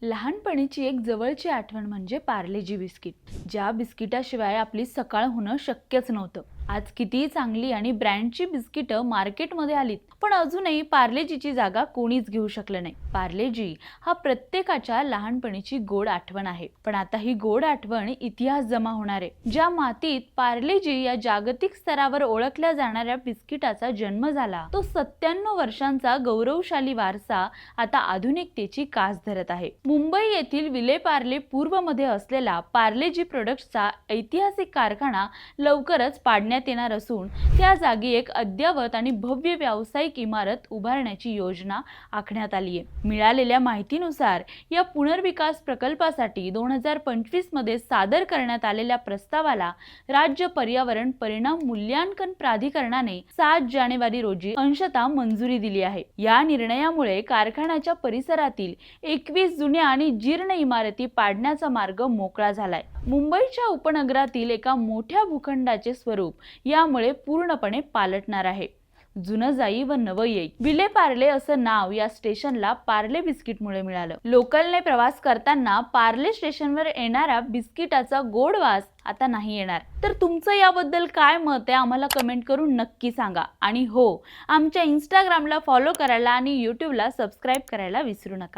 लहानपणीची एक जवळची आठवण म्हणजे पार्लेजी बिस्किट, ज्या बिस्किटाशिवाय आपली सकाळ होणं शक्यच नव्हतं। आज कितीही चांगली आणि ब्रँडची बिस्किटं मार्केटमध्ये आलीत, पण अजूनही पार्लेजीची जागा कोणीच घेऊ शकलं नाही। पार्लेजी हा प्रत्येकाच्या लहानपणीची गोड आठवण आहे, पण आता ही गोड आठवण इतिहास जमा होणार आहे। ज्या मातीत पार्लेजी या जागतिक स्तरावर ओळखल्या जाणाऱ्या बिस्किटाचा जन्म झाला, तो 97 वर्षांचा गौरवशाली वारसा आता आधुनिकतेची कास धरत आहे। मुंबई येथील विले पार्ले पूर्वमध्ये असलेला पार्लेजी प्रोडक्ट्सचा ऐतिहासिक कारखाना लवकरच पाडण्यात येणार असून त्या जागी एक अद्यावत आणि भव्य व्यावसायिक इमारत उभारण्याची योजना आखण्यात आली आहे। मिळालेल्या माहितीनुसार या पुनर्विकास प्रकल्पासाठी 2025 मध्ये सादर करण्यात आलेल्या प्रस्तावाला राज्य पर्यावरण परिणाम मूल्यांकन प्राधिकरणाने 7 जानेवारी रोजी अंशतः मंजुरी दिली आहे। या निर्णयामुळे कारखान्याच्या परिसरातील 21 जुन्या आणि जीर्ण इमारती पाडण्याचा मार्ग मोकळा झालाय। मुंबईच्या उपनगरातील एका मोठ्या भूखंडाचे स्वरूप यामुळे पूर्णपणे पालटणार आहे। जुनं जाई व नवं येई, विले पार्ले असं नाव या स्टेशनला पार्ले बिस्किटमुळे मिळालं। लोकलने प्रवास करताना पार्ले स्टेशनवर येणारा बिस्किटाचा गोड वास आता नाही येणार। तर तुमचं याबद्दल काय मत आहे आम्हाला कमेंट करून नक्की सांगा। आणि हो, आमच्या इंस्टाग्रामला फॉलो करायला आणि यूट्यूबला सबस्क्राईब करायला विसरू नका।